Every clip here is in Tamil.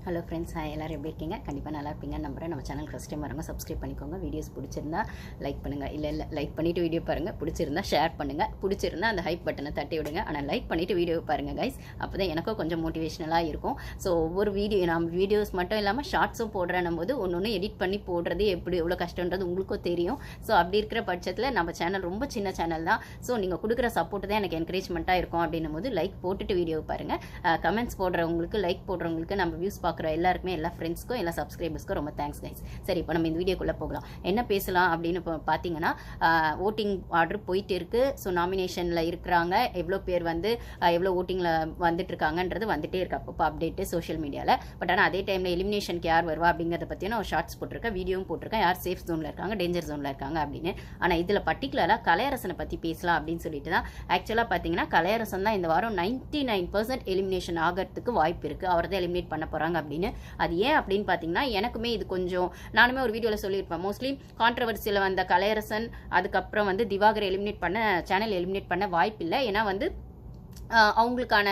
ஹலோ ஃப்ரெண்ட்ஸ், எல்லோரும் எப்படி இருக்கீங்க? கண்டிப்பாக நல்லா இருப்பீங்கன்னு நம்புறேன். நம்ம சேனல் ஃபஸ்ட் டைம் வரவங்க சப்ஸ்கிரைப் பண்ணிக்கோங்க. வீடியோஸ் பிடிச்சிருந்தா லைக் பண்ணுங்கள். இல்லை லைக் பண்ணிவிட்டு வீடியோ பாருங்கள். பிடிச்சிருந்தா ஷேர் பண்ணுங்கள். பிடிச்சிருந்தா அந்த ஹைப் பட்டனை தட்டி விடுங்க. ஆனால் லைக் பண்ணிவிட்டு வீடியோ பாருங்கள் கைஸ். அப்போ தான் எனக்கும் கொஞ்சம் மோட்டிவேஷனலாக இருக்கும். ஸோ ஒவ்வொரு நம்ம வீடியோஸ் மட்டும் இல்லாமல் ஷார்ட்ஸும் போடுறேன்னும் போது ஒன்று எடிட் பண்ணி போடுறது எவ்வளோ கஷ்டன்றது உங்களுக்கும் தெரியும். ஸோ அப்படி இருக்கிற பட்சத்தில் நம்ம சேனல் ரொம்ப சின்ன சேனல் தான். ஸோ நீங்கள் கொடுக்குற சப்போர்ட் தான் எனக்கு என்கரேஜ்மெண்ட்டாக இருக்கும். அப்படின்னும் போது லைக் போட்டுட்டு வீடியோ பாருங்கள். கமெண்ட்ஸ் போடுறவங்களுக்கு, லைக் போடுறவங்களுக்கு, நம்ம வியூஸ் பார்க்குற எல்லாருக்குமே, எல்லா ஃப்ரெண்ட்ஸ்க்கும், எல்லா சப்ஸ்கிரைபர்ஸ்க்கும் ரொம்ப தேங்க்ஸ் கைஸ். சரி, இப்போ நம்ம இந்த வீடியோக்குள்ளே போகலாம். என்ன பேசலாம் அப்படின்னு இப்போ பார்த்தீங்கன்னா, ஓட்டிங் ஆர்டர் போயிட்டு இருக்கு. ஸோ நாமினேஷனில் இருக்கிறாங்க, எவ்வளோ பேர் வந்து எவ்வளோ ஓட்டிங்கில் வந்துட்டு இருக்காங்கன்றது வந்துட்டே இருக்கு அப்பப்போ அப்டேட்டு சோஷியல் மீடியாவில். பட் ஆனால் அதே டைமில் எலிமினேஷனுக்கு யார் வருவா அப்படிங்கிறத பற்றின ஒரு ஷார்ட்ஸ் போட்டிருக்கேன், வீடியோவும் போட்டிருக்கேன், யார் சேஃப் ஜோனில் இருக்காங்க, டேஞ்சர் ஜோனில் இருக்காங்க அப்படின்னு. ஆனால் இதில் பர்டிகுலராக கலையரசனை பற்றி பேசலாம் அப்படின்னு சொல்லிட்டு தான். ஆக்சுவலாக பார்த்தீங்கன்னா கலையரசன் தான் இந்த வாரம் 99% எலிமினேஷன் ஆகிறதுக்கு வாய்ப்பு இருக்குது. அவர் தான் எலிமினேட் பண்ண போகிறாங்க அப்படின்னு. அது ஏன் அப்படின்னு பார்த்தீங்கன்னா, எனக்குமே இது கொஞ்சம், நானுமே ஒரு வீடியோவில் சொல்லியிருப்பேன், மோஸ்ட்லி கான்ட்ரவர்சியில் வந்த கலையரசன் அதுக்கப்புறம் வந்து திவாகர் எலிமினேட் பண்ண, சேனல் எலிமினேட் பண்ண வாய்ப்பு இல்லை. ஏன்னா வந்து அவங்களுக்கான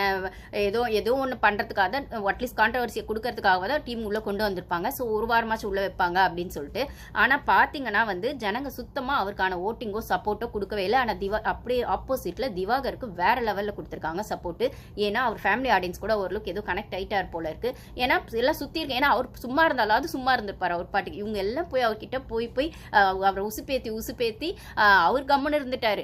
ஏதோ ஒன்று பண்ணுறதுக்காக தான், அட்லீஸ்ட் கான்ட்ரவர்சியை கொடுக்கறதுக்காக தான் டீம் உள்ளே கொண்டு வந்திருப்பாங்க. ஸோ ஒரு வாரமாச்சும் உள்ளே வைப்பாங்க அப்படின்னு சொல்லிட்டு. ஆனால் பார்த்தீங்கன்னா வந்து ஜனங்க சுத்தமாக அவருக்கான ஓட்டிங்கோ சப்போர்ட்டோ கொடுக்கவே இல்லை. ஆனால் அப்படியே ஆப்போசிட்டில் திவாகருக்கு வேறு லெவலில் கொடுத்துருக்காங்க சப்போர்ட்டு. ஏன்னா அவர் ஃபேமிலி ஆடியன்ஸ் கூட ஓரளவுக்கு ஏதோ கனெக்ட் ஆகிட்டார் போல இருக்குது. ஏன்னா எல்லாம் சுற்றி இருக்கு. ஏன்னா அவர் சும்மா இருந்தாலும் சும்மா இருந்திருப்பார் அவர் பாட்டுக்கு. இவங்க எல்லாம் போய் அவர்கிட்ட போய் அவரை உசுப்பேத்தி அவர் கம்முன்னு இருந்துட்டார்.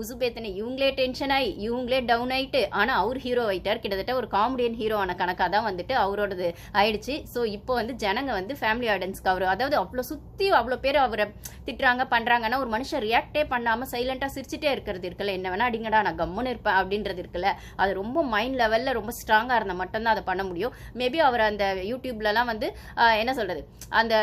உசுப்பேத்தின இவங்களே டென்ஷன் ஆகி, இவங்களே டவுன் ஆகி, ஆனா அவர் ஹீரோ ஆயிட்டார். கிட்டத்தட்ட ஒரு காமெடியன் ஹீரோவான கணக்காக தான் வந்துட்டு அவரோடது ஆயிடுச்சு. ஸோ இப்போ வந்து ஜனங்க வந்து ஃபேமிலி ஆடியன்ஸ்க்கு அவர், அதாவது அவ்வளோ சுற்றி அவ்வளோ பேர் அவரை திட்டுறாங்க பண்ணுறாங்கன்னா, ஒரு மனுஷன் ரியாக்டே பண்ணாமல் சைலண்டாக சிரிச்சிட்டே இருக்கிறது இருக்குல்ல, என்ன வேணா அடிங்கடா நான் கம்முன்னு இருப்பேன் அப்படின்றது இருக்குல்ல, அது ரொம்ப மைண்ட் லெவலில் ரொம்ப ஸ்ட்ராங்காக இருந்தால் மட்டும்தான் அதை பண்ண முடியும். மேபி அவர் அந்த யூடியூப்லலாம் வந்து என்ன சொல்கிறது, அந்த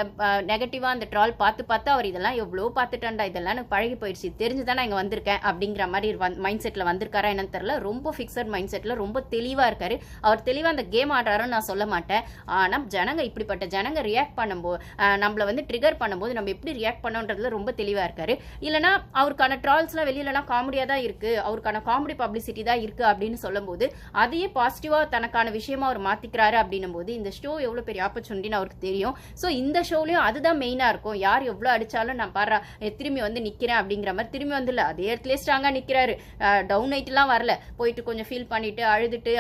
நெகட்டிவாக அந்த ட்ரால் பார்த்து அவர் இதெல்லாம் எவ்வளோ பார்த்துட்டாண்டா, இதெல்லாம் எனக்கு பழகி போயிடுச்சு, தெரிஞ்சு தான் நான் இங்கே வந்திருக்கேன் அப்படிங்கிற மாதிரி மைண்ட் செட்டில் வந்திருக்காரா என்னன்னு தெரியல. ரொம்ப ஃபிக்ஸட் மைண்ட் செட்டில் ரொம்ப தெளிவாக இருக்காரு. அவர் தெளிவாக அந்த கேம் ஆடுறாருன்னு நான் சொல்ல மாட்டேன். ஆனால் ஜனங்க, இப்படிப்பட்ட ஜனங்க ரியாக்ட் பண்ணும்போது, நம்மளை வந்து ட்ரிகர் பண்ணும்போது நம்ம எப்படி ரியாக்ட் பண்ணோன்றதுல ரொம்ப தெளிவாக இருக்காரு. இல்லைனா அவருக்கான ட்ரால்ஸ்லாம் வெளியிலலாம் காமெடியாக தான் இருக்குது, அவருக்கான காமெடி பப்ளிசிட்டி தான் இருக்குது அப்படின்னு சொல்லும்போது அதையே பாசிட்டிவாக தனக்கான விஷயமா அவர் மாற்றிக்கிறாரு அப்படின்னும் போது இந்த ஷோ எவ்வளோ பெரிய ஆப்பர்ச்சுனிட்டின்னு அவருக்கு தெரியும். ஸோ இந்த ஷோலையும் அதுதான் மெயினாக இருக்கும். யார் எவ்வளோ அடித்தாலும் நான் பாடுறா திரும்பி வந்து நிற்கிறேன் அப்படிங்கிற மாதிரி திரும்பி வந்து இல்லை, அதே இடத்துல ஸ்ட்ராங்காக நிற்கிறாரு. டவுன் ஆயிட்டுலாம் வரல, போயிட்டு கொஞ்சம் ஃபீல் பண்ணிட்டு அழுதுட்டு